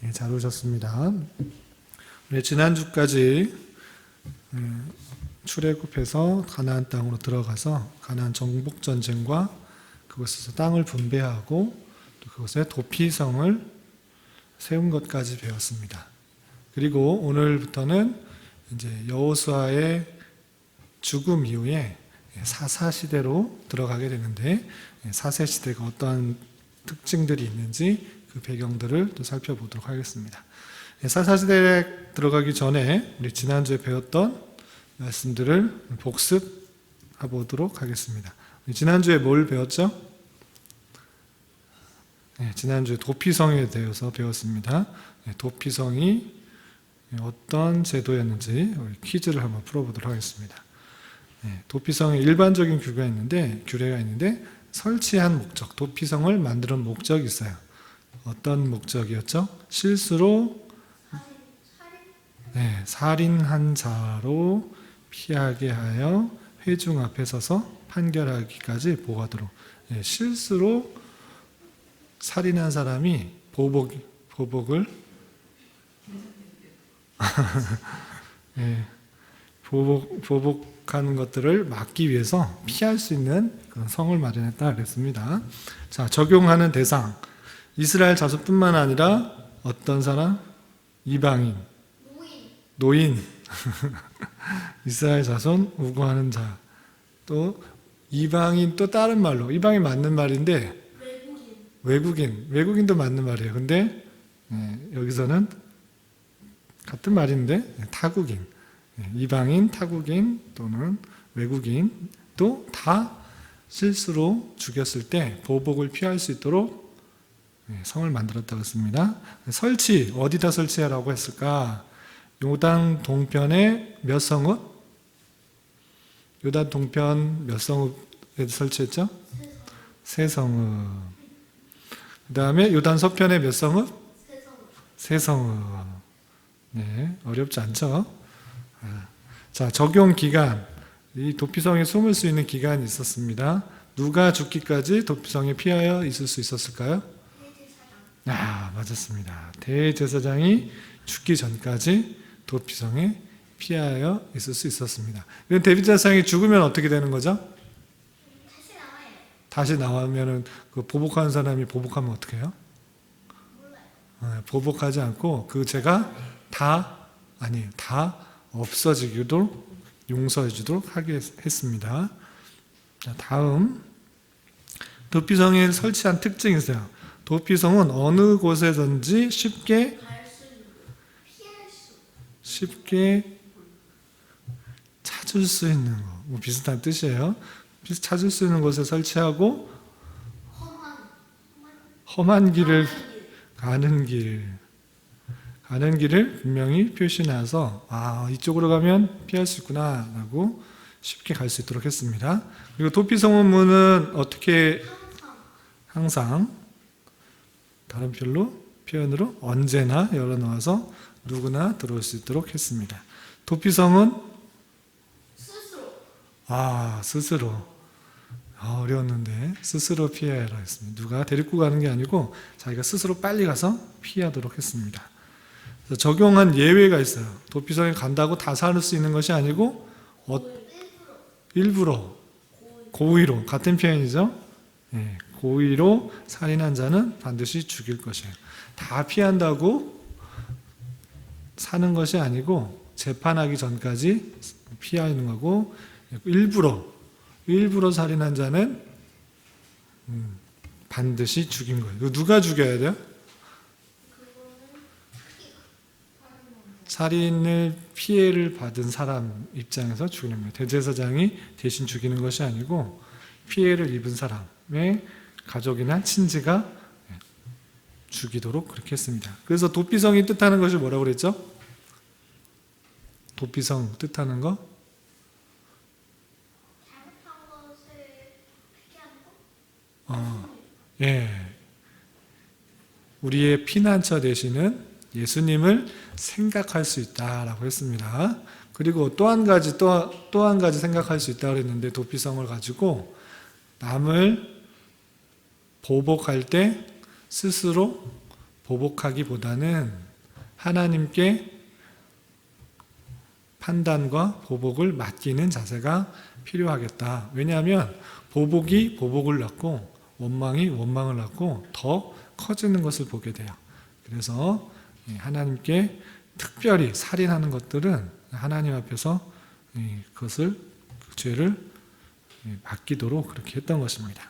예, 잘 오셨습니다. 우리 지난주까지 출애굽해서 가나안 땅으로 들어가서 가나안 정복 전쟁과 그곳에서 땅을 분배하고 또 그곳에 도피성을 세운 것까지 배웠습니다. 그리고 오늘부터는 이제 여호수아의 죽음 이후에 사사 시대로 들어가게 되는데, 사세 시대가 어떠한 특징들이 있는지 그 배경들을 또 살펴보도록 하겠습니다. 사사 시대에 들어가기 전에 우리 지난주에 배웠던 말씀들을 복습해 보도록 하겠습니다. 지난주에 뭘 배웠죠? 지난주에 도피성에 대해서 배웠습니다. 도피성이 어떤 제도였는지 퀴즈를 한번 풀어보도록 하겠습니다. 도피성의 일반적인 규례가 있는데 설치한 목적, 도피성을 만드는 목적이 있어요. 어떤 목적이었죠? 실수로 살인한 자로 피하게 하여 회중 앞에 서서 판결하기까지 보호하도록. 실수로 살인한 사람이 보복을 보복하는 것들을 막기 위해서 피할 수 있는 그런 성을 마련했다 그랬습니다. 자, 적용하는 대상. 이스라엘 자손뿐만 아니라 어떤 사람? 이방인, 노인, 이스라엘 자손 우고하는 자, 또 이방인, 또 다른 말로 이방인 맞는 말인데 외국인도 맞는 말이에요. 근데 여기서는 같은 말인데 타국인, 이방인, 타국인 또는 외국인 또 다 실수로 죽였을 때 보복을 피할 수 있도록 성을 만들었다고 했습니다. 설치, 어디다 설치하라고 했을까? 요단 동편에 몇 성읍? 요단 동편 몇 성읍에 설치했죠? 세 성읍. 그 다음에 요단 서편에 몇 성읍? 세 성읍. 네, 어렵지 않죠? 자, 적용 기간. 이 도피성에 숨을 수 있는 기간이 있었습니다. 누가 죽기까지 도피성에 피하여 있을 수 있었을까요? 맞았습니다. 대제사장이 죽기 전까지 도피성에 피하여 있을 수 있었습니다. 대제사장이 죽으면 어떻게 되는 거죠? 다시 나오면은 그 보복하는 사람이 보복하면 어떻게 해요? 보복하지 않고 그 죄가 다 없어지기도 용서해 주도록 하게 했습니다. 자, 다음 도피성에 설치한 특징이 있어요. 도피성은 어느 곳에든지 쉽게 찾을 수 있는 거, 비슷한 뜻이에요. 찾을 수 있는 곳에 설치하고 험한 길을 가는 길을 분명히 표시나서 이쪽으로 가면 피할 수 있구나 라고 쉽게 갈 수 있도록 했습니다. 그리고 도피성은 문은 어떻게 항상 다른 표현으로 언제나 열어놓아서 누구나 들어올 수 있도록 했습니다. 도피성은 스스로 어려웠는데 스스로 피하라 했습니다. 누가 데리고 가는 게 아니고 자기가 스스로 빨리 가서 피하도록 했습니다. 그래서 적용한 예외가 있어요. 도피성에 간다고 다 살 수 있는 것이 아니고 일부러 고의로, 같은 표현이죠. 고의로 살인한 자는 반드시 죽일 것이에요. 다 피한다고 사는 것이 아니고 재판하기 전까지 피하는 거고, 일부러 살인한 자는 반드시 죽인 거예요. 이거 누가 죽여야 돼요? 살인을 피해를 받은 사람 입장에서 죽이는 거예요. 대제사장이 대신 죽이는 것이 아니고 피해를 입은 사람의 가족이나 친지가 죽이도록 그렇게 했습니다. 그래서 도피성이 뜻하는 것이 뭐라고 그랬죠? 도피성 뜻하는 거? 우리의 피난처 되시는 예수님을 생각할 수 있다라고 했습니다. 그리고 또 한 가지 생각할 수 있다고 했는데, 도피성을 가지고 남을 보복할 때 스스로 보복하기보다는 하나님께 판단과 보복을 맡기는 자세가 필요하겠다. 왜냐하면 보복이 보복을 낳고 원망이 원망을 낳고 더 커지는 것을 보게 돼요. 그래서 하나님께 특별히 살인하는 것들은 하나님 앞에서 그것을 그 죄를 맡기도록 그렇게 했던 것입니다.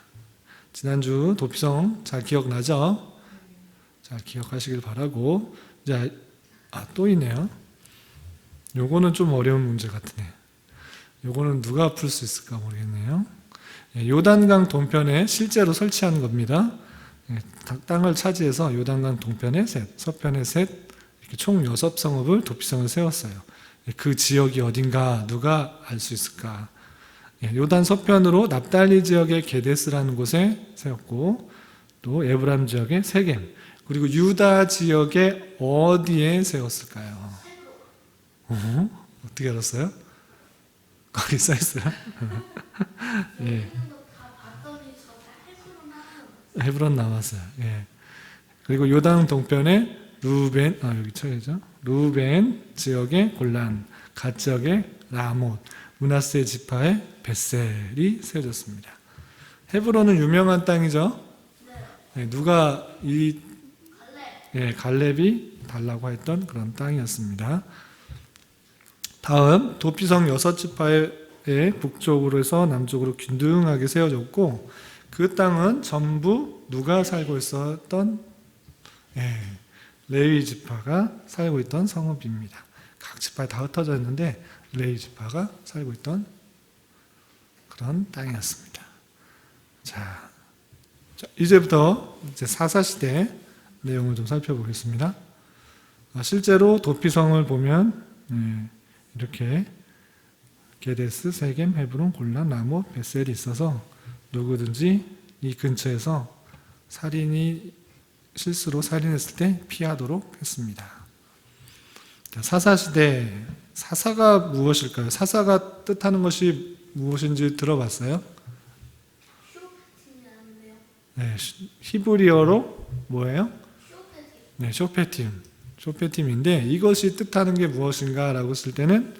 지난주 도피성 잘 기억나죠? 잘 기억하시길 바라고. 이제 또 있네요. 요거는 좀 어려운 문제 같으네. 요거는 누가 풀 수 있을까 모르겠네요. 요단강 동편에 실제로 설치한 겁니다. 땅을 차지해서 요단강 동편에 셋, 서편에 셋, 이렇게 총 6성읍을 도피성을 세웠어요. 그 지역이 어딘가 누가 알 수 있을까? 요단 서편으로 납달리 지역의 게데스라는 곳에 세웠고, 또 에브람 지역의 세겜, 그리고 유다 지역의 어디에 세웠을까요? 어떻게 알았어요? 거기 써있어요? 예. 헤브론 나왔어요. 예. 그리고 요단 동편에 루벤, 여기 쳐야죠. 루벤 지역의 골란, 갓 지역의 라못, 므낫세 지파의 벳셀이 세워졌습니다. 헤브론은 유명한 땅이죠. 예, 누가 갈렙이 달라고 했던 그런 땅이었습니다. 다음 도피성 6지파의 북쪽으로 해서 남쪽으로 균등하게 세워졌고, 그 땅은 전부 누가 살고 있었던 레위 지파가 살고 있던 성읍입니다. 각 지파에 다 흩어져 있는데 레위 지파가 살고 있던 그런 땅이었습니다. 자, 이제부터 사사시대 내용을 좀 살펴보겠습니다. 실제로 도피성을 보면 이렇게 게데스, 세겜, 헤브론, 골란, 라못, 벳셀이 있어서 누구든지 이 근처에서 살인이 실수로 살인했을 때 피하도록 했습니다. 사사시대, 사사가 무엇일까요? 사사가 뜻하는 것이 무엇인지 들어봤어요? 네, 히브리어로 뭐예요? 네, 쇼페팀인데 이것이 뜻하는 게 무엇인가 라고 했을 때는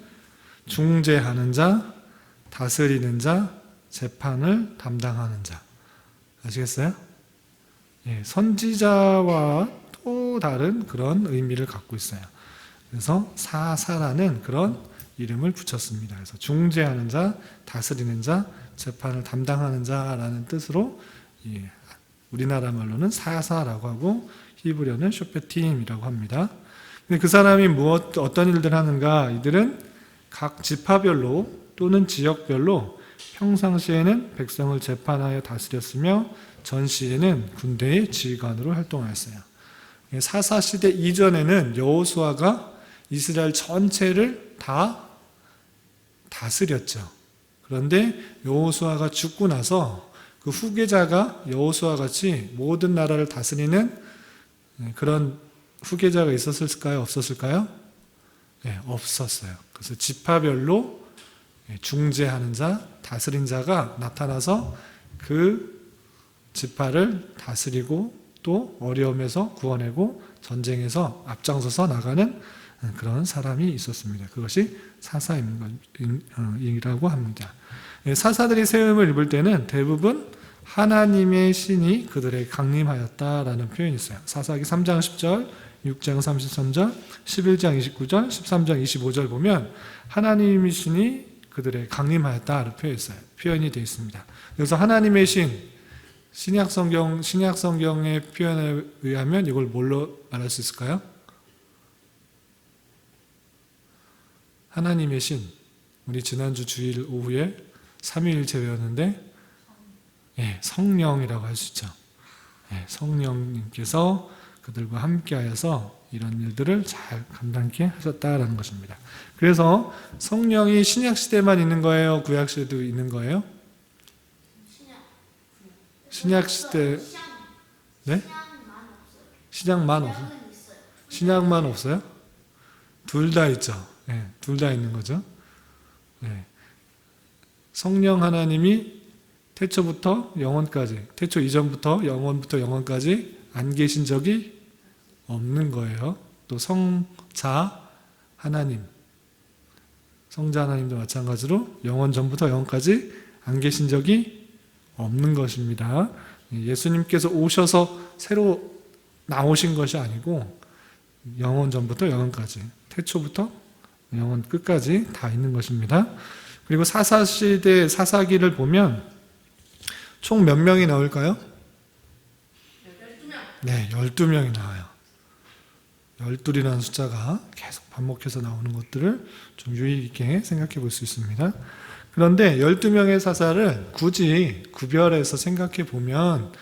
중재하는 자, 다스리는 자, 재판을 담당하는 자. 아시겠어요? 예, 선지자와 또 다른 그런 의미를 갖고 있어요. 그래서 사사라는 그런 이름을 붙였습니다. 그래서 중재하는 자, 다스리는 자, 재판을 담당하는 자라는 뜻으로 우리나라 말로는 사사라고 하고 히브리어는 쇼페팀이라고 합니다. 근데 그 사람이 어떤 일들을 하는가? 이들은 각 지파별로 또는 지역별로 평상시에는 백성을 재판하여 다스렸으며 전시에는 군대의 지휘관으로 활동하였어요. 사사시대 이전에는 여호수아가 이스라엘 전체를 다 다스렸죠. 그런데 여호수아가 죽고 나서 그 후계자가 여호수아 같이 모든 나라를 다스리는 그런 후계자가 있었을까요? 없었을까요? 네, 없었어요. 그래서 지파별로 중재하는 자, 다스린 자가 나타나서 그 지파를 다스리고 또 어려움에서 구원하고 전쟁에서 앞장서서 나가는 그런 사람이 있었습니다. 그것이 사사임이라고 합니다. 사사들이 세움을 입을 때는 대부분 하나님의 신이 그들에게 강림하였다라는 표현이 있어요. 사사기 3장 10절, 6장 33절, 11장 29절, 13장 25절 보면 하나님의 신이 그들에게 강림하였다라는 표현이 되어 있습니다. 그래서 하나님의 신약 성경의 표현에 의하면 이걸 뭘로 말할 수 있을까요? 하나님의 신. 우리 지난주 주일 오후에 삼위일체 외웠는데 성령이라고 할 수 있죠. 성령님께서 그들과 함께하여서 이런 일들을 잘 감당케 하셨다라는 것입니다. 그래서 성령이 신약 시대만 있는 거예요? 구약 시대도 있는 거예요? 신약 시대. 네? 신약만 없어요. 신약만 없어요? 둘 다 있죠. 둘 다 있는 거죠. 성령 하나님이 태초부터 영원까지, 태초 이전부터 영원부터 영원까지 안 계신 적이 없는 거예요. 또 성자 하나님, 성자 하나님도 마찬가지로 영원 전부터 영원까지 안 계신 적이 없는 것입니다. 예수님께서 오셔서 새로 나오신 것이 아니고 영원 전부터 영원까지, 태초부터 영원 끝까지 다 있는 것입니다. 그리고 사사시대 사사기를 보면 총 몇 명이 나올까요? 12명. 네, 12명이 나와요. 12이라는 숫자가 계속 반복해서 나오는 것들을 좀 유의 있게 생각해 볼 수 있습니다. 그런데 12명의 사사를 굳이 구별해서 생각해 보면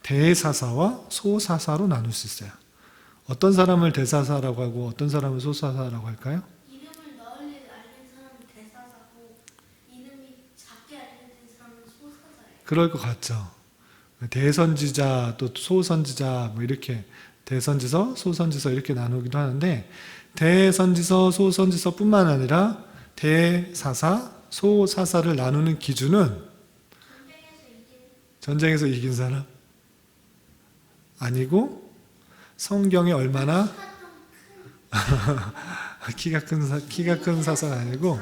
대사사와 소사사로 나눌 수 있어요. 어떤 사람을 대사사라고 하고 어떤 사람을 소사사라고 할까요? 이름을 널리 알린 사람은 대사사고 이름이 작게 알려진 사람은 소사사예요. 그럴 것 같죠. 대선지자 또 소선지자 뭐 이렇게 대선지서, 소선지서 이렇게 나누기도 하는데 대선지서, 소선지서뿐만 아니라 대사사, 소사사를 나누는 기준은 전쟁에서 이긴 사람 아니고 성경에 얼마나 키가 큰 사사가 아니고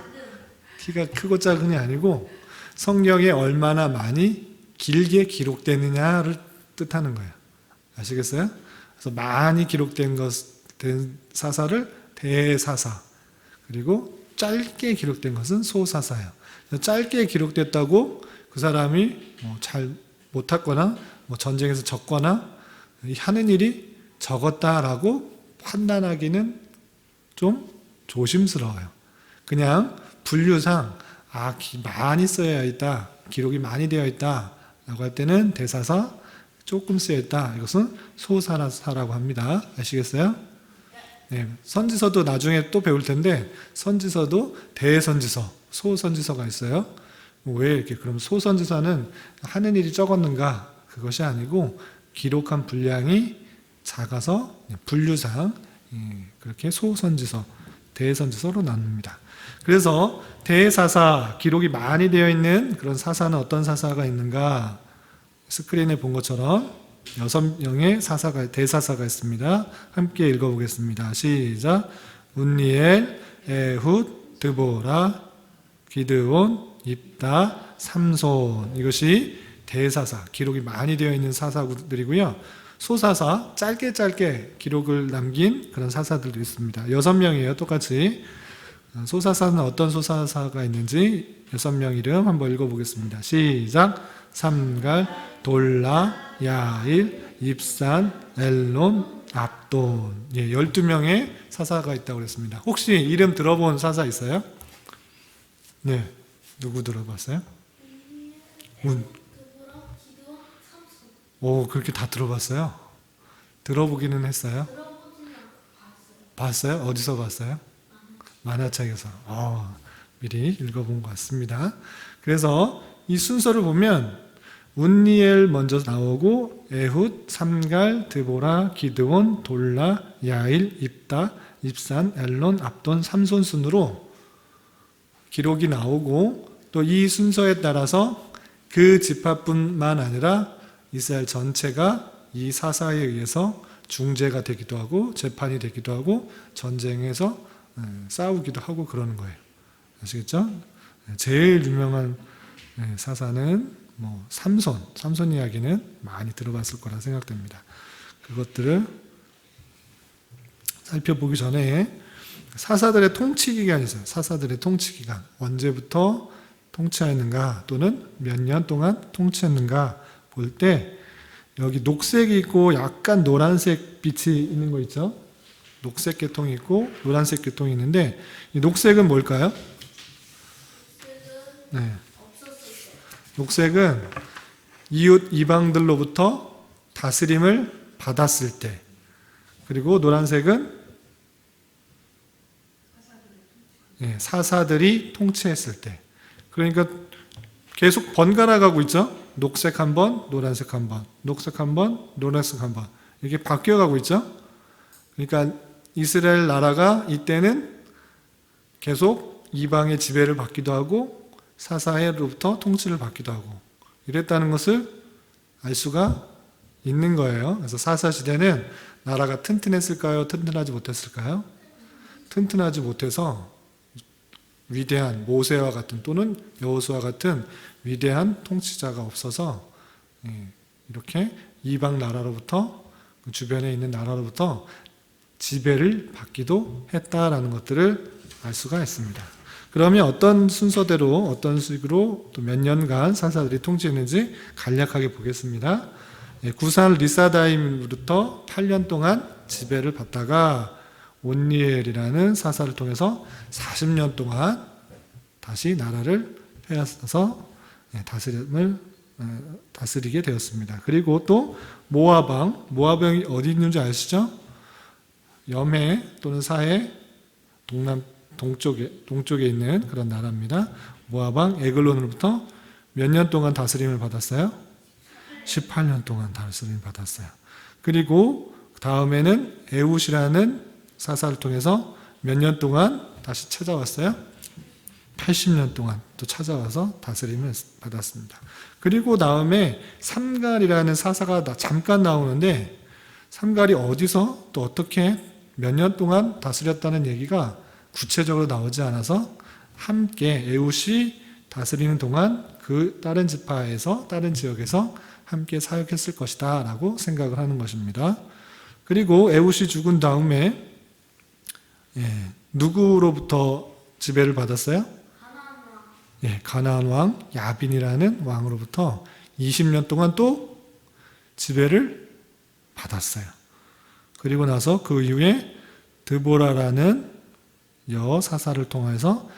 키가 크고 작은이 아니고 성경에 얼마나 많이 길게 기록되느냐를 뜻하는 거예요. 아시겠어요? 그래서 많이 기록된 된 사사를 대사사, 그리고 짧게 기록된 것은 소사사예요. 짧게 기록됐다고 그 사람이 잘 못했거나 전쟁에서 졌거나 하는 일이 적었다라고 판단하기는 좀 조심스러워요. 그냥 분류상 많이 써야 있다, 기록이 많이 되어 있다 라고 할 때는 대사사, 조금 쓰여 있다, 이것은 소사사라고 합니다. 아시겠어요? 네, 선지서도 나중에 또 배울 텐데 선지서도 대선지서, 소선지서가 있어요. 왜 이렇게 그럼 소선지서는 하는 일이 적었는가? 그것이 아니고 기록한 분량이 작아서 분류상 그렇게 소선지서, 대선지서로 나눕니다. 그래서 대사사, 기록이 많이 되어 있는 그런 사사는 어떤 사사가 있는가? 스크린에 본 것처럼 6명의 대사사가 있습니다. 함께 읽어보겠습니다. 시작. 운니엘, 에훗, 드보라, 기드온, 입다, 삼손. 이것이 대사사, 기록이 많이 되어 있는 사사들이고요. 소사사, 짧게 기록을 남긴 그런 사사들도 있습니다. 6명이에요. 똑같이. 소사사는 어떤 소사사가 있는지 6명 이름 한번 읽어보겠습니다. 시작. 삼갈, 돌라, 야일, 입산, 엘론, 압돈. 12명의 사사가 있다고 그랬습니다. 혹시 이름 들어본 사사 있어요? 네. 누구 들어봤어요? 오, 그렇게 다 들어봤어요? 들어보기는 했어요? 봤어요? 어디서 봤어요? 만화책에서. 미리 읽어본 것 같습니다. 그래서 이 순서를 보면 운니엘 먼저 나오고 에훗, 삼갈, 드보라, 기드온, 돌라, 야일, 입다, 입산, 엘론, 압돈, 삼손 순으로 기록이 나오고 또 이 순서에 따라서 그 지파뿐만 아니라 이스라엘 전체가 이 사사에 의해서 중재가 되기도 하고 재판이 되기도 하고 전쟁에서 싸우기도 하고 그러는 거예요. 아시겠죠? 제일 유명한 사사는 삼손 이야기는 많이 들어봤을 거라 생각됩니다. 그것들을 살펴보기 전에 사사들의 통치 기간이 있어요. 사사들의 통치 기간. 언제부터 통치했는가 또는 몇 년 동안 통치했는가 볼 때 여기 녹색이 있고 약간 노란색 빛이 있는 거 있죠? 녹색 계통이 있고 노란색 계통이 있는데 이 녹색은 뭘까요? 네. 녹색은 이웃 이방들로부터 다스림을 받았을 때, 그리고 노란색은 사사들이 통치했을 때. 그러니까 계속 번갈아 가고 있죠. 녹색 한 번, 노란색 한 번, 녹색 한 번, 노란색 한 번, 이렇게 바뀌어 가고 있죠. 그러니까 이스라엘 나라가 이때는 계속 이방의 지배를 받기도 하고 사사로부터 통치를 받기도 하고 이랬다는 것을 알 수가 있는 거예요. 그래서 사사 시대는 나라가 튼튼했을까요? 튼튼하지 못했을까요? 튼튼하지 못해서 위대한 모세와 같은 또는 여호수아 같은 위대한 통치자가 없어서 이렇게 이방 나라로부터 그 주변에 있는 나라로부터 지배를 받기도 했다라는 것들을 알 수가 있습니다. 그러면 어떤 순서대로 어떤 식으로 또 몇 년간 사사들이 통치했는지 간략하게 보겠습니다. 구산 리사다임으로부터 8년 동안 지배를 받다가 온니엘이라는 사사를 통해서 40년 동안 다시 나라를 빼앗아서 다스리게 되었습니다. 그리고 또 모압왕이 어디 있는지 아시죠? 염해 또는 사해 동쪽에 있는 그런 나라입니다. 모압왕 에글론으로부터 몇 년 동안 다스림을 받았어요? 18년 동안 다스림을 받았어요. 그리고 다음에는 에훗이라는 사사를 통해서 몇 년 동안 다시 찾아왔어요? 80년 동안 또 찾아와서 다스림을 받았습니다. 그리고 다음에 삼갈이라는 사사가 잠깐 나오는데 삼갈이 어디서 또 어떻게 몇 년 동안 다스렸다는 얘기가 구체적으로 나오지 않아서 함께 에훗이 다스리는 동안 그 다른 지파에서 다른 지역에서 함께 사역했을 것이다 라고 생각을 하는 것입니다. 그리고 에훗이 죽은 다음에 누구로부터 지배를 받았어요? 가나안 왕 야빈이라는 왕으로부터 20년 동안 또 지배를 받았어요. 그리고 나서 그 이후에 드보라라는 여사사를 통해서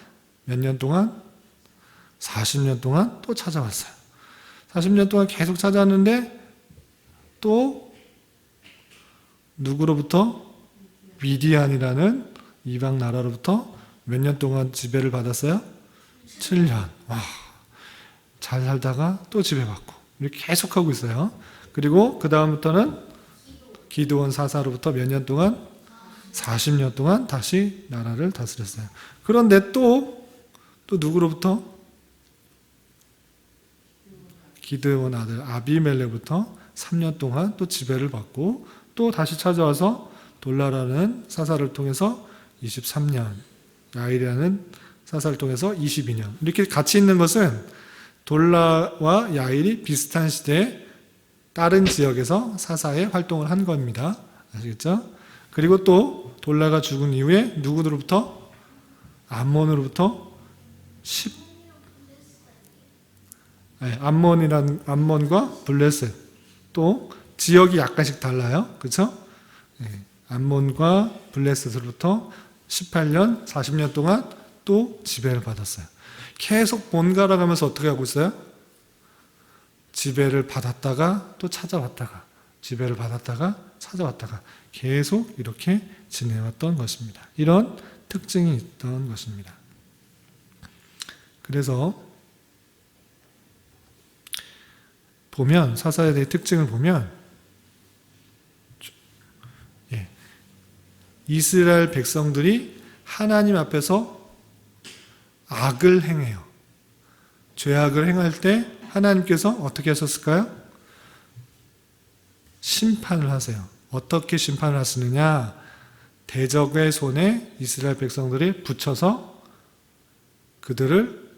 몇 년 동안? 40년 동안 또 찾아왔어요. 40년 동안 계속 찾아왔는데 또 누구로부터? 미디안이라는 이방 나라로부터 몇 년 동안 지배를 받았어요? 7년. 와, 잘 살다가 또 지배받고 이렇게 계속하고 있어요. 그리고 그 다음부터는 기드온 사사로부터 몇 년 동안? 40년 동안 다시 나라를 다스렸어요. 그런데 또 누구로부터? 기드온 아들 아비멜렉부터 3년 동안 또 지배를 받고 또 다시 찾아와서 돌라라는 사사를 통해서 23년, 야일이라는 사사를 통해서 22년. 이렇게 같이 있는 것은 돌라와 야일이 비슷한 시대에 다른 지역에서 사사의 활동을 한 겁니다. 아시겠죠? 그리고 또 돌라가 죽은 이후에 누구로부터? 암몬으로부터 암몬과 블레셋. 또 지역이 약간씩 달라요. 그렇죠? 암몬과 블레셋으로부터 18년, 40년 동안 또 지배를 받았어요. 계속 번갈아 가면서 어떻게 하고 있어요? 지배를 받았다가 또 찾아왔다가 지배를 받았다가 찾아왔다가 계속 이렇게 지내왔던 것입니다. 이런 특징이 있던 것입니다. 그래서 보면 사사에 대해 특징을 보면 이스라엘 백성들이 하나님 앞에서 악을 행해요. 죄악을 행할 때 하나님께서 어떻게 하셨을까요? 심판을 하세요. 어떻게 심판을 하시느냐? 대적의 손에 이스라엘 백성들이 붙여서 그들을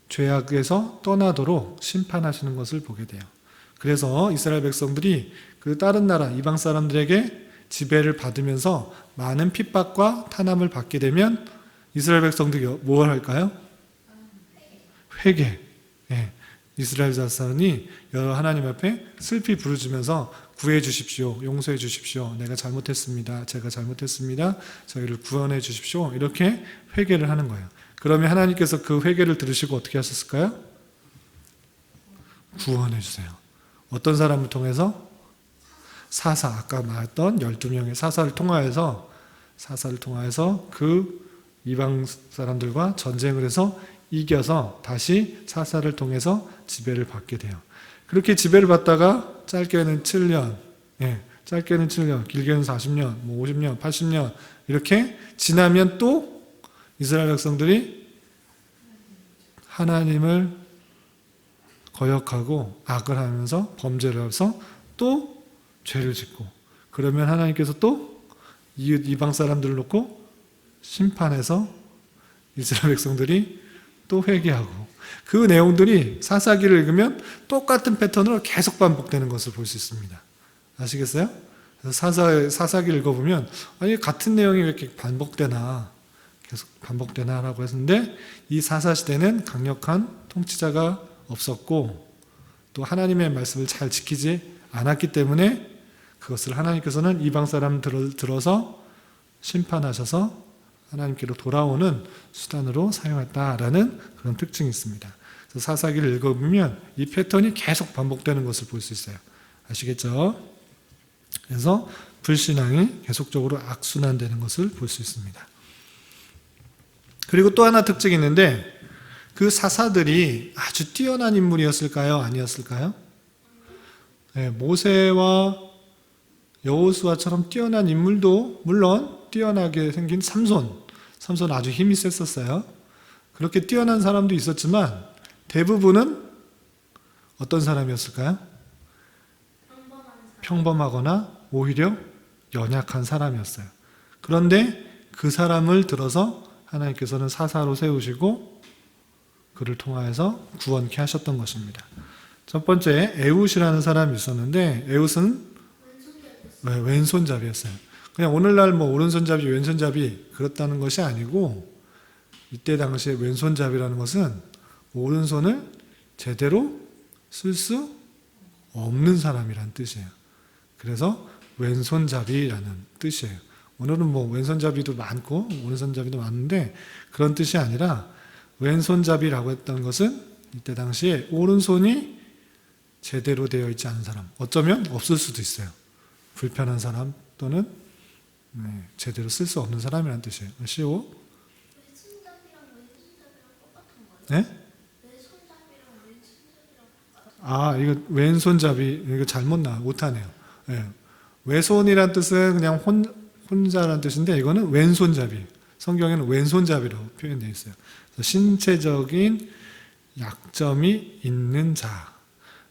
죄악에서 떠나도록 심판하시는 것을 보게 돼요. 그래서 이스라엘 백성들이 그 다른 나라 이방 사람들에게 지배를 받으면서 많은 핍박과 탄압을 받게 되면 이스라엘 백성들이 뭘 할까요? 회개. 이스라엘 자손이 여러 하나님 앞에 슬피 부르짖으면서 구해 주십시오. 용서해 주십시오. 내가 잘못했습니다. 제가 잘못했습니다. 저희를 구원해 주십시오. 이렇게 회개를 하는 거예요. 그러면 하나님께서 그 회개를 들으시고 어떻게 하셨을까요? 구원해 주세요. 어떤 사람을 통해서? 사사, 아까 말했던 12명의 사사를 통하여서 그 이방 사람들과 전쟁을 해서 이겨서 다시 사사를 통해서 지배를 받게 돼요. 그렇게 지배를 받다가 짧게는 7년, 길게는 40년, 50년, 80년 이렇게 지나면 또 이스라엘 백성들이 하나님을 거역하고 악을 하면서 범죄를 해서 또 죄를 짓고 그러면 하나님께서 또 이웃 이방 사람들을 놓고 심판해서 이스라엘 백성들이 또 회개하고, 그 내용들이 사사기를 읽으면 똑같은 패턴으로 계속 반복되는 것을 볼 수 있습니다. 아시겠어요? 그래서 사사기를 읽어보면 아니 같은 내용이 왜 이렇게 반복되나, 계속 반복되나 라고 했는데, 이 사사시대는 강력한 통치자가 없었고 또 하나님의 말씀을 잘 지키지 않았기 때문에 그것을 하나님께서는 이방 사람 들어서 심판하셔서 하나님께로 돌아오는 수단으로 사용했다라는 그런 특징이 있습니다. 그래서 사사기를 읽어보면 이 패턴이 계속 반복되는 것을 볼 수 있어요. 아시겠죠? 그래서 불신앙이 계속적으로 악순환되는 것을 볼 수 있습니다. 그리고 또 하나 특징이 있는데, 그 사사들이 아주 뛰어난 인물이었을까요? 아니었을까요? 네, 모세와 여호수아처럼 뛰어난 인물도 물론 뛰어나게 생긴 삼손 아주 힘이 셌었어요. 그렇게 뛰어난 사람도 있었지만 대부분은 어떤 사람이었을까요? 평범하거나 오히려 연약한 사람이었어요. 그런데 그 사람을 들어서 하나님께서는 사사로 세우시고 그를 통하여서 구원케 하셨던 것입니다. 첫 번째, 에훗이라는 사람이 있었는데, 에훗은 왼손잡이였어요. 그냥 오늘날 뭐 오른손잡이, 왼손잡이 그렇다는 것이 아니고, 이때 당시에 왼손잡이라는 것은 오른손을 제대로 쓸 수 없는 사람이란 뜻이에요. 그래서 왼손잡이라는 뜻이에요. 오늘은 뭐 왼손잡이도 많고 오른손잡이도 많은데 그런 뜻이 아니라, 왼손잡이라고 했던 것은 이때 당시에 오른손이 제대로 되어 있지 않은 사람, 어쩌면 없을 수도 있어요. 불편한 사람 또는 제대로 쓸 수 없는 사람이라는 뜻이에요. 시오? 외손잡이랑 왼손잡이랑 똑같은 거예요? 네? 외손잡이랑 왼손잡이랑 이거 왼손잡이, 이거 잘못 못하네요. 외손이란 뜻은 그냥 혼자라는 뜻인데, 이거는 왼손잡이. 성경에는 왼손잡이라고 표현되어 있어요. 그래서 신체적인 약점이 있는 자.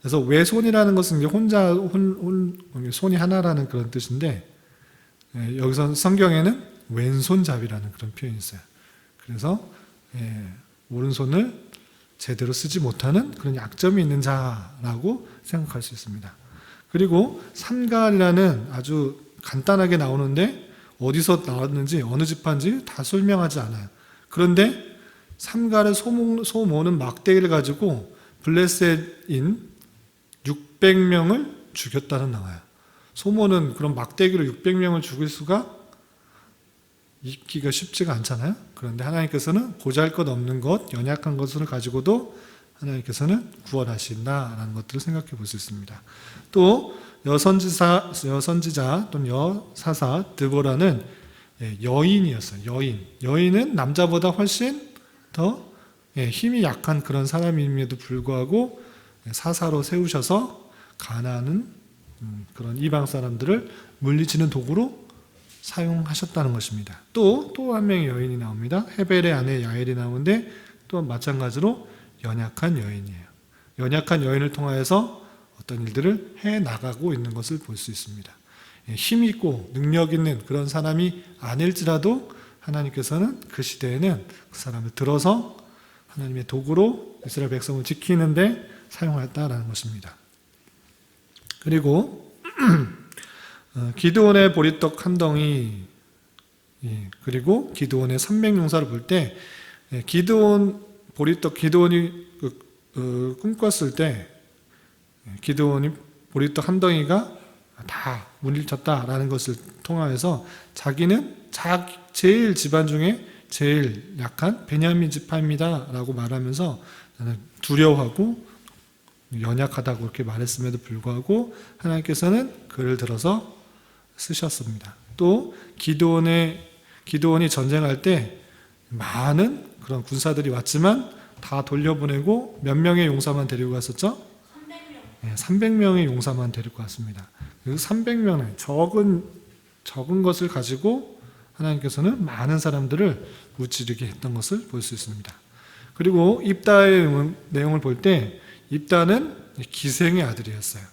그래서 외손이라는 것은 이제 손이 하나라는 그런 뜻인데, 여기서 성경에는 왼손잡이라는 그런 표현이 있어요. 그래서 오른손을 제대로 쓰지 못하는 그런 약점이 있는 자라고 생각할 수 있습니다. 그리고 삼갈이라는 아주 간단하게 나오는데 어디서 나왔는지 어느 집안지 다 설명하지 않아요. 그런데 삼갈의 소모는 막대기를 가지고 블레셋인 600명을 죽였다는 나와요. 소모는 그런 막대기로 600명을 죽일 수가 있기가 쉽지가 않잖아요. 그런데 하나님께서는 보잘것없는 것, 연약한 것을 가지고도 하나님께서는 구원하신다라는 것들을 생각해 볼 수 있습니다. 또 여선지자 또는 여사사 드보라는 여인이었어요. 여인은 남자보다 훨씬 더 힘이 약한 그런 사람임에도 불구하고 사사로 세우셔서 가나안은 그런 이방 사람들을 물리치는 도구로 사용하셨다는 것입니다. 또 한 명의 여인이 나옵니다. 헤벨의 아내 야엘이 나오는데 또 마찬가지로 연약한 여인이에요. 연약한 여인을 통하여서 어떤 일들을 해나가고 있는 것을 볼 수 있습니다. 힘 있고 능력 있는 그런 사람이 아닐지라도 하나님께서는 그 시대에는 그 사람을 들어서 하나님의 도구로 이스라엘 백성을 지키는데 사용하였다라는 것입니다. 그리고 기드온의 보리떡 한 덩이, 그리고 기드온의 300용사를 볼 때, 기드온이 꿈꿨을 때 기드온이 보리떡 한 덩이가 다 물리쳤다라는 것을 통하여서 자기는 제일 집안 중에 제일 약한 베냐민 지파입니다 라고 말하면서 나는 두려워하고 연약하다고 그렇게 말했음에도 불구하고 하나님께서는 그를 들어서 쓰셨습니다. 또 기드온이 전쟁할 때 많은 그런 군사들이 왔지만 다 돌려보내고 몇 명의 용사만 데리고 갔었죠? 300명. 300명의 용사만 데리고 왔습니다. 그래서 300명의 적은 것을 가지고 하나님께서는 많은 사람들을 무찌르게 했던 것을 볼 수 있습니다. 그리고 입다의 내용을 볼 때 입다는 기생의 아들이었어요.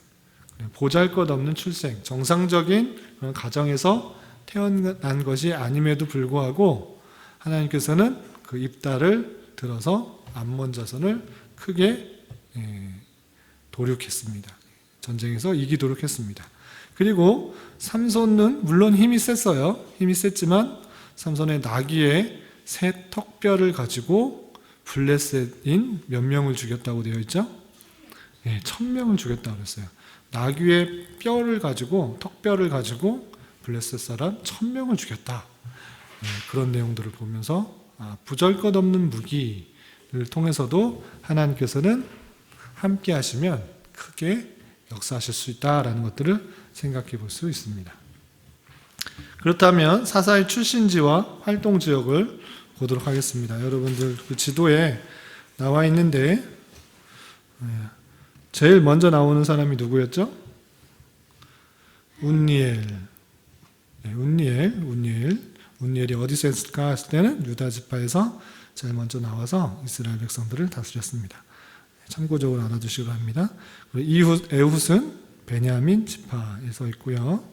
보잘것없는 출생, 정상적인 그런 가정에서 태어난 것이 아님에도 불구하고 하나님께서는 그 입다를 들어서 암몬 자손을 크게 도륙했습니다. 전쟁에서 이기도록 했습니다. 그리고 삼손은 물론 힘이 셌어요. 힘이 셌지만 삼손의 나귀의 새 턱뼈를 가지고 블레셋인 몇 명을 죽였다고 되어 있죠? 1000명을 죽였다고 그랬어요. 나귀의 뼈를 가지고, 턱뼈를 가지고 블레셋 사람 1000명을 죽였다. 그런 내용들을 보면서 부절것없는 무기를 통해서도 하나님께서는 함께 하시면 크게 역사하실 수 있다라는 것들을 생각해 볼 수 있습니다. 그렇다면 사사의 출신지와 활동 지역을 보도록 하겠습니다. 여러분들 그 지도에 나와 있는데 제일 먼저 나오는 사람이 누구였죠? 운니엘. 운니엘이 어디서 했을까 했을 때는 유다 지파에서 제일 먼저 나와서 이스라엘 백성들을 다스렸습니다. 참고적으로 알아두시기 바랍니다. 에훗은 베냐민 지파에서 있고요.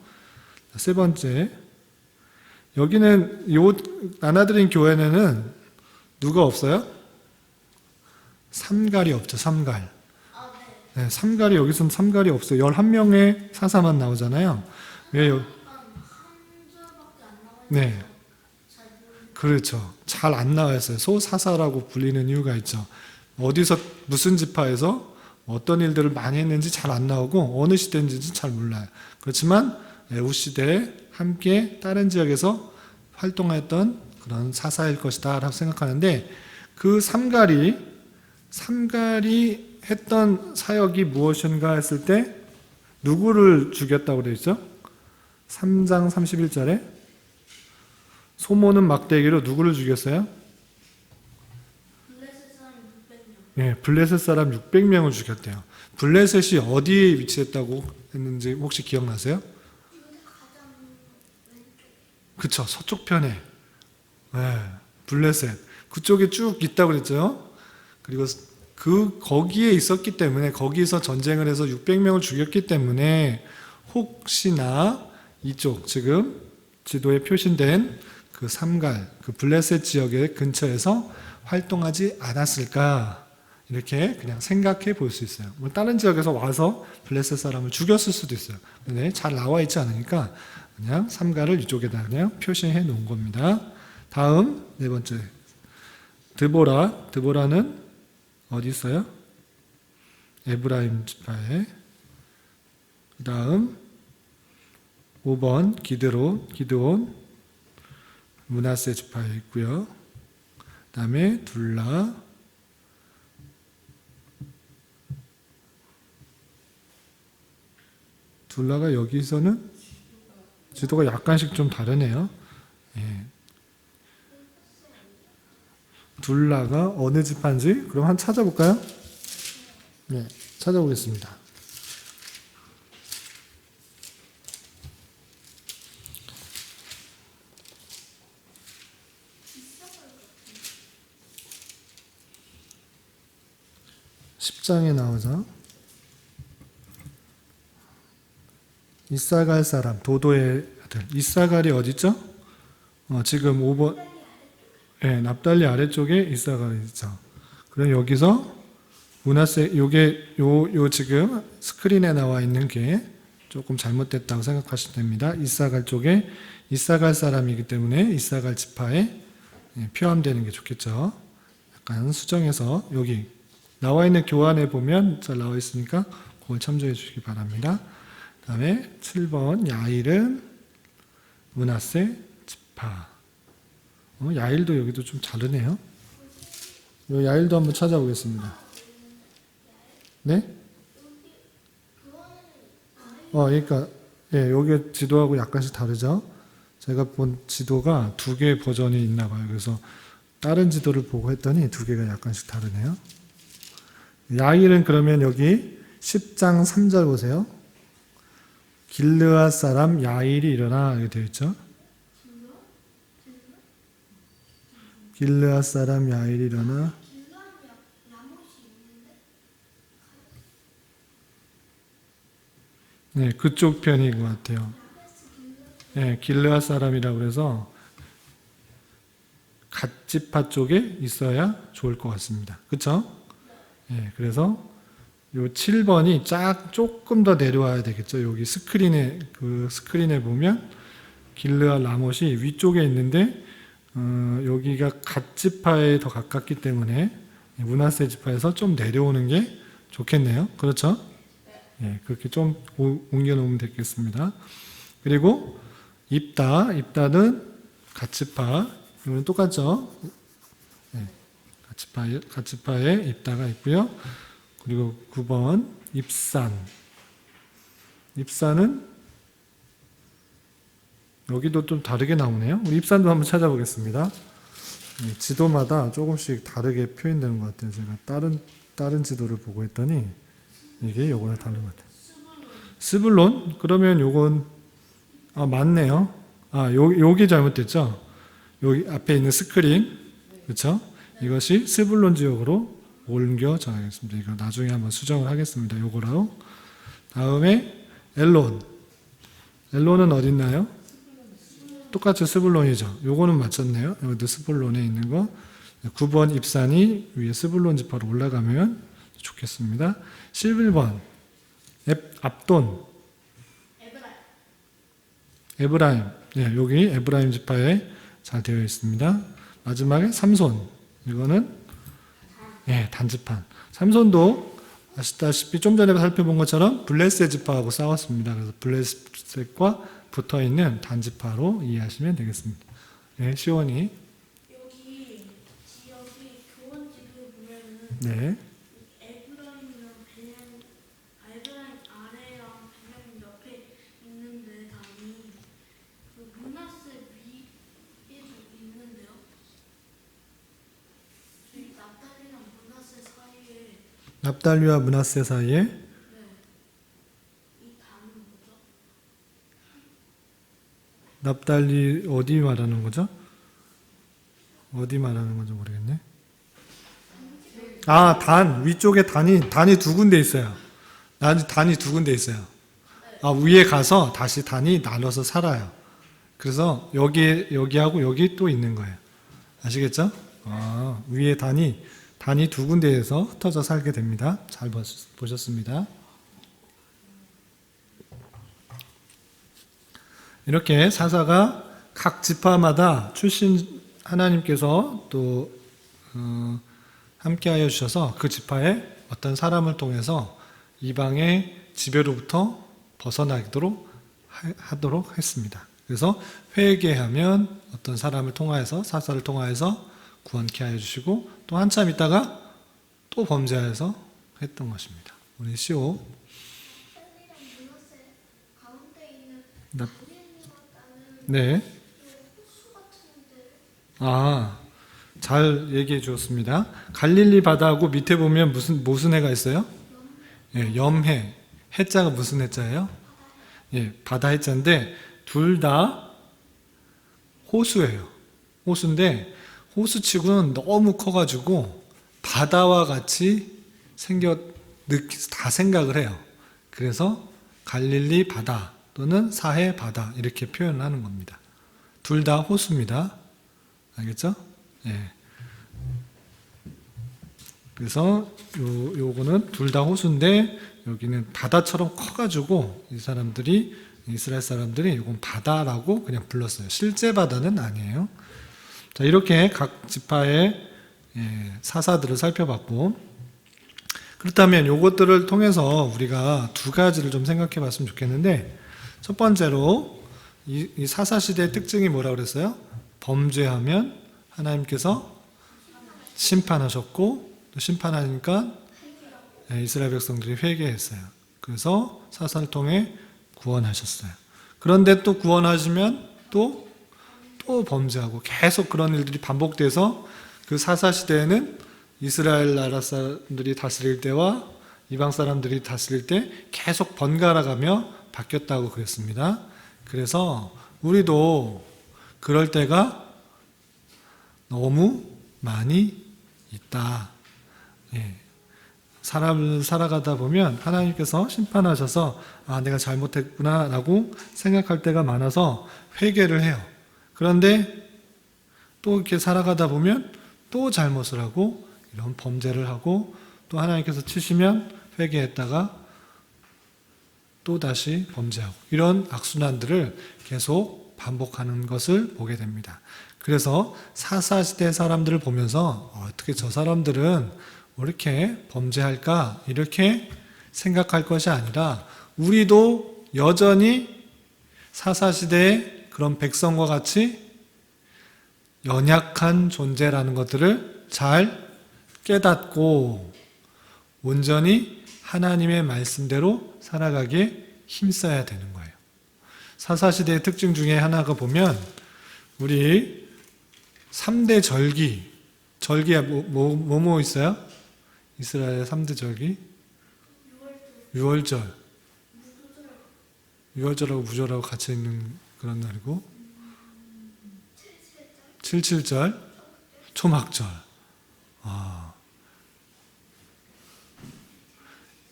세 번째, 여기는 요 나눠드린 교회는 누가 없어요? 삼갈이 없죠. 삼갈. 네, 삼갈이 여기서는 삼갈이 없어요. 11명의 사사만 나오잖아요. 왜요? 네, 그렇죠. 잘 안 나와 있어요. 소사사라고 불리는 이유가 있죠. 어디서 무슨 지파에서 어떤 일들을 많이 했는지 잘 안 나오고 어느 시대인지 잘 몰라요. 그렇지만 에훗 시대에 함께 다른 지역에서 활동했던 그런 사사일 것이다 라고 생각하는데 그 삼갈이 했던 사역이 무엇인가 했을 때 누구를 죽였다고 되어 있죠? 3장 31절에 소모는 막대기로 누구를 죽였어요? 블레셋 사람 600명을 죽였대요. 블레셋이 어디에 위치했다고 했는지 혹시 기억나세요? 그쵸, 서쪽 편에. 블레셋. 그쪽에 쭉 있다고 그랬죠. 그리고 거기에 있었기 때문에, 거기서 전쟁을 해서 600명을 죽였기 때문에 혹시나 이쪽, 지금 지도에 표시된 그 삼갈, 그 블레셋 지역의 근처에서 활동하지 않았을까? 이렇게 그냥 생각해 볼 수 있어요. 다른 지역에서 와서 블레셋 사람을 죽였을 수도 있어요. 근데 잘 나와 있지 않으니까 그냥 삼가를 이쪽에다 그냥 표시해 놓은 겁니다. 다음 네 번째, 드보라는 어디 있어요? 에브라임 지파에. 그 다음 5번 기드온 므낫세 지파에 있고요. 그 다음에 둘라가 여기서는 지도가 약간씩 좀 다르네요. 둘라가 어느 지파인지 그럼 한번 찾아볼까요? 네, 찾아보겠습니다. (10장에) 나오죠. 이사갈 사람, 도도의 아들. 이사갈이 어디죠? 지금 5번, 납달리 아래쪽에 이사갈이 있죠. 그럼 여기서 므낫세, 요 지금 스크린에 나와 있는 게 조금 잘못됐다고 생각하시면 됩니다. 이사갈 쪽에 이사갈 사람이기 때문에 이사갈 지파에 포함되는 게 좋겠죠. 약간 수정해서 여기 나와 있는 교환에 보면 잘 나와 있으니까 그걸 참조해 주시기 바랍니다. 그 다음에 7번 야일은 므낫세 지파. 야일도 여기도 좀 다르네요. 요 야일도 한번 찾아보겠습니다. 네? 그러니까 여기 지도하고 약간씩 다르죠. 제가 본 지도가 2개의 버전이 있나 봐요. 그래서 다른 지도를 보고 했더니 2개가 약간씩 다르네요. 야일은 그러면 여기 10장 3절 보세요. 길르앗 사람 야일이 일어나 이렇게 되어 있죠. 길르앗 사람 야일이 일어나. 네, 그쪽 편인 것 같아요. 네, 길르앗 사람이라고 그래서 갓지파 쪽에 있어야 좋을 것 같습니다. 그쵸? 네, 그래서 요 7번이 조금 더 내려와야 되겠죠. 여기 스크린에 보면 길르앗 라못이 위쪽에 있는데 여기가 갓지파에 더 가깝기 때문에 므낫세 지파에서 좀 내려오는 게 좋겠네요. 그렇죠? 예, 그렇게 좀 옮겨 놓으면 되겠습니다. 그리고 입다는 갓지파, 이거는 똑같죠? 예, 갓지파에 입다가 있고요. 그리고 9번 입산은 여기도 좀 다르게 나오네요. 우리 입산도 한번 찾아보겠습니다. 지도마다 조금씩 다르게 표현되는 것 같아요. 제가 다른 지도를 보고 했더니 이게 요거랑 다른 것 같아요. 스불론? 그러면 요건 맞네요. 여기 잘못됐죠? 여기 앞에 있는 스크린, 그렇죠? 이것이 스불론 지역으로 옮겨 정하겠습니다. 이거 나중에 한번 수정을 하겠습니다. 요거랑 다음에 엘론은 어디 있나요? 똑같이 스불론이죠. 요거는 맞췄네요. 여기도 스불론에 있는 거. 9번 입산이 위에 스불론 지파로 올라가면 좋겠습니다. 11번 압돈 에브라임. 네, 여기 에브라임 지파에 잘 되어 있습니다. 마지막에 삼손. 이거는 단지판. 삼손도 아시다시피 좀 전에 살펴본 것처럼 블레셋 지파하고 싸웠습니다. 그래서 블레셋과 붙어있는 단지파로 이해하시면 되겠습니다. 네, 시원이. 여기 지역이 교원지도에 보면은 네. 에브라임이랑 에브라임 아래랑 베냐민 옆에 있는데 당이 그 므낫세 위에 좀 있는데요. 저희 납달리랑 므낫세 사이에 납달리와 므낫세 사이에 이 당은 뭐죠? 납달리 어디 말하는 거죠? 어디 말하는 건지 모르겠네. 위쪽에 단이 두 군데 있어요. 단이 두 군데 있어요. 위에 가서 다시 단이 나눠서 살아요. 그래서 여기하고 여기 또 있는 거예요. 아시겠죠? 위에 단이 두 군데에서 흩어져 살게 됩니다. 잘 보셨습니다. 이렇게 사사가 각 지파마다 출신 하나님께서 또 함께하여 주셔서 그 지파에 어떤 사람을 통해서 이방의 지배로부터 벗어나도록 하도록 했습니다. 그래서 회개하면 어떤 사람을 통하여서 사사를 통하여서 구원케 하여 주시고 또 한참 있다가 또 범죄하여서 했던 것입니다. 우리 시오 납달리랑 므낫세 가운데 있는 납- 갈릴리라는 네. 호수 같은데 잘 얘기해 주었습니다. 갈릴리 바다하고 밑에 보면 무슨 해가 있어요? 염해. 해자가 무슨 해자예요? 바다 해자인데 둘 다 호수예요. 호수인데 호수치고는 너무 커가지고 바다와 같이 다 생각을 해요. 그래서 갈릴리 바다 또는 사해 바다 이렇게 표현을 하는 겁니다. 둘 다 호수입니다. 알겠죠? 그래서 요거는 둘 다 호수인데 여기는 바다처럼 커가지고 이스라엘 사람들이 이건 바다라고 그냥 불렀어요. 실제 바다는 아니에요. 자, 이렇게 각 지파의 사사들을 살펴봤고, 그렇다면 요것들을 통해서 우리가 두 가지를 좀 생각해 봤으면 좋겠는데, 첫 번째로 이 사사 시대의 특징이 뭐라고 그랬어요? 범죄하면 하나님께서 심판하셨고, 또 심판하니까 이스라엘 백성들이 회개했어요. 그래서 사사를 통해 구원하셨어요. 그런데 또 구원하시면 또 범죄하고 계속 그런 일들이 반복돼서 그 사사 시대에는 이스라엘 나라 사람들이 다스릴 때와 이방 사람들이 다스릴 때 계속 번갈아가며 바뀌었다고 그랬습니다. 그래서 우리도 그럴 때가 너무 많이 있다. 사람을 살아가다 보면 하나님께서 심판하셔서 아, 내가 잘못했구나 라고 생각할 때가 많아서 회개를 해요. 그런데 또 이렇게 살아가다 보면 또 잘못을 하고 이런 범죄를 하고 또 하나님께서 치시면 회개했다가 또 다시 범죄하고 이런 악순환들을 계속 반복하는 것을 보게 됩니다. 그래서 사사시대 사람들을 보면서 어떻게 저 사람들은 왜 이렇게 범죄할까 이렇게 생각할 것이 아니라 우리도 여전히 사사시대의 그런 백성과 같이 연약한 존재라는 것들을 잘 깨닫고 온전히 하나님의 말씀대로 살아가기에 힘써야 되는 거예요. 사사시대의 특징 중에 하나가 보면 우리 3대 절기에 뭐 있어요? 이스라엘 3대 절기? 6월절. 6월절하고 무절하고 같이 있는 그런 날이고 77절, 초막절.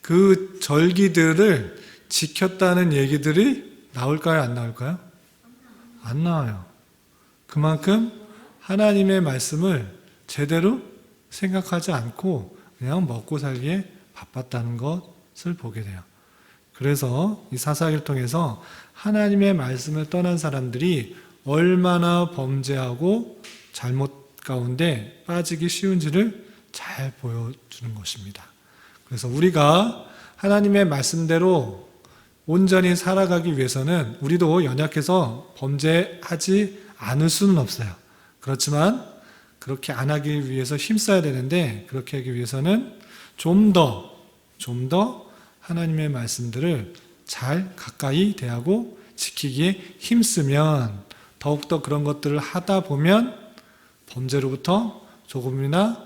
그 절기들을 지켰다는 얘기들이 나올까요? 안 나올까요? 안 나와요. 그만큼 하나님의 말씀을 제대로 생각하지 않고 그냥 먹고 살기에 바빴다는 것을 보게 돼요. 그래서 이 사사기를 통해서 하나님의 말씀을 떠난 사람들이 얼마나 범죄하고 잘못 가운데 빠지기 쉬운지를 잘 보여주는 것입니다. 그래서 우리가 하나님의 말씀대로 온전히 살아가기 위해서는 우리도 연약해서 범죄하지 않을 수는 없어요. 그렇지만 그렇게 안 하기 위해서 힘써야 되는데 그렇게 하기 위해서는 좀 더 하나님의 말씀들을 잘 가까이 대하고 지키기에 힘쓰면 더욱더 그런 것들을 하다 보면 범죄로부터 조금이나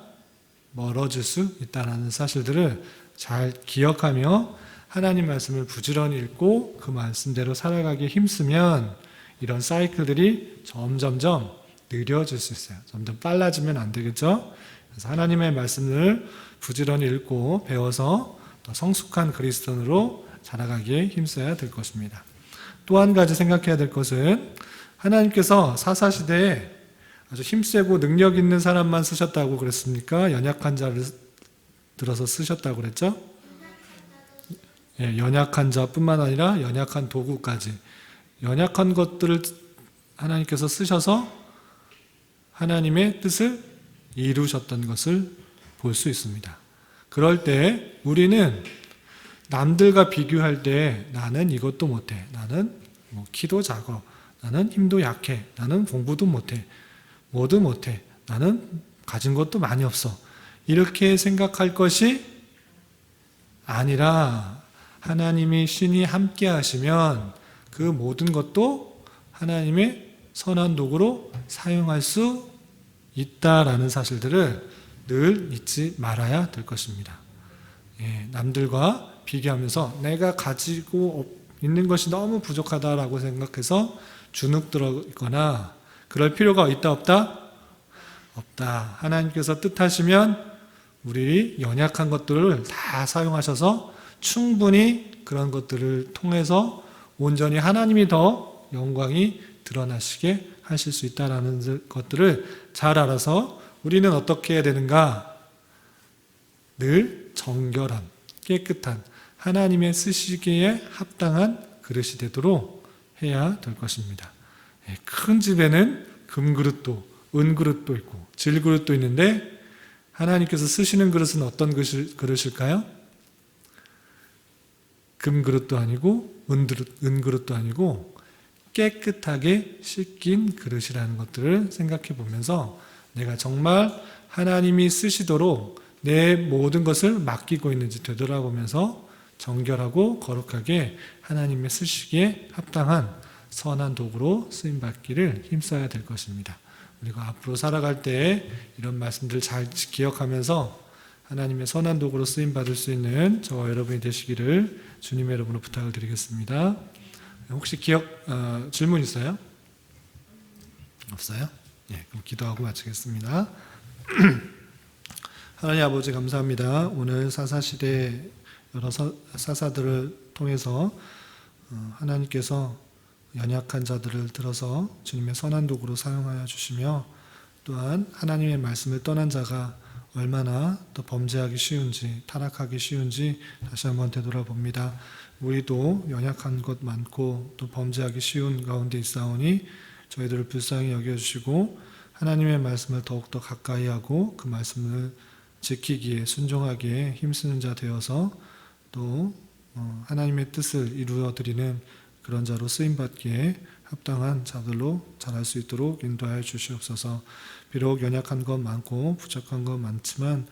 멀어질 수 있다는 사실들을 잘 기억하며 하나님 말씀을 부지런히 읽고 그 말씀대로 살아가기에 힘쓰면 이런 사이클들이 점점점 느려질 수 있어요. 점점 빨라지면 안 되겠죠? 그래서 하나님의 말씀을 부지런히 읽고 배워서 더 성숙한 그리스도인으로 자라가기에 힘써야 될 것입니다. 또 한 가지 생각해야 될 것은 하나님께서 사사시대에 아주 힘세고 능력 있는 사람만 쓰셨다고 그랬습니까? 연약한 자를 들어서 쓰셨다고 그랬죠? 예, 연약한 자뿐만 아니라 연약한 도구까지 연약한 것들을 하나님께서 쓰셔서 하나님의 뜻을 이루셨던 것을 볼 수 있습니다. 그럴 때 우리는 남들과 비교할 때 나는 이것도 못해, 나는 키도 작아, 나는 힘도 약해, 나는 공부도 못해, 뭐도 못해, 나는 가진 것도 많이 없어 이렇게 생각할 것이 아니라 하나님이 신이 함께 하시면 그 모든 것도 하나님의 선한 도구로 사용할 수 있다라는 사실들을 늘 잊지 말아야 될 것입니다. 예, 남들과 비교하면서 내가 가지고 있는 것이 너무 부족하다라고 생각해서 주눅 들어 있거나 그럴 필요가 있다 없다? 없다. 하나님께서 뜻하시면 우리 연약한 것들을 다 사용하셔서 충분히 그런 것들을 통해서 온전히 하나님이 더 영광이 드러나시게 하실 수 있다는 것들을 잘 알아서 우리는 어떻게 해야 되는가? 늘 정결한, 깨끗한 하나님의 쓰시기에 합당한 그릇이 되도록 해야 될 것입니다. 큰 집에는 금그릇도 은그릇도 있고 질그릇도 있는데 하나님께서 쓰시는 그릇은 어떤 그릇일까요? 금그릇도 아니고 은그릇도 아니고 깨끗하게 씻긴 그릇이라는 것들을 생각해 보면서 내가 정말 하나님이 쓰시도록 내 모든 것을 맡기고 있는지 되돌아보면서 정결하고 거룩하게 하나님의 쓰시기에 합당한 선한 도구로 쓰임받기를 힘써야 될 것입니다. 우리가 앞으로 살아갈 때 이런 말씀들을 잘 기억하면서 하나님의 선한 도구로 쓰임받을 수 있는 저와 여러분이 되시기를 주님의 이름으로 부탁을 드리겠습니다. 혹시 질문 있어요? 없어요? 예, 그럼 기도하고 마치겠습니다. 하나님 아버지 감사합니다. 오늘 사사시대 여러 사사들을 통해서 하나님께서 연약한 자들을 들어서 주님의 선한 도구로 사용하여 주시며 또한 하나님의 말씀을 떠난 자가 얼마나 또 범죄하기 쉬운지 타락하기 쉬운지 다시 한번 되돌아봅니다. 우리도 연약한 것 많고 또 범죄하기 쉬운 가운데 있사오니 저희들을 불쌍히 여겨주시고 하나님의 말씀을 더욱더 가까이 하고 그 말씀을 지키기에 순종하기에 힘쓰는 자 되어서 또 하나님의 뜻을 이루어드리는 그런 자로 쓰임받기에 합당한 자들로 자랄 수 있도록 인도하여 주시옵소서. 비록 연약한 것 많고 부족한 것 많지만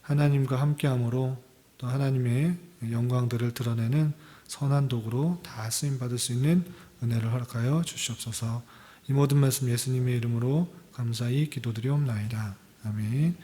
하나님과 함께함으로 또 하나님의 영광들을 드러내는 선한 도구로 다 쓰임받을 수 있는 은혜를 허락하여 주시옵소서. 이 모든 말씀 예수님의 이름으로 감사히 기도드리옵나이다. 아멘.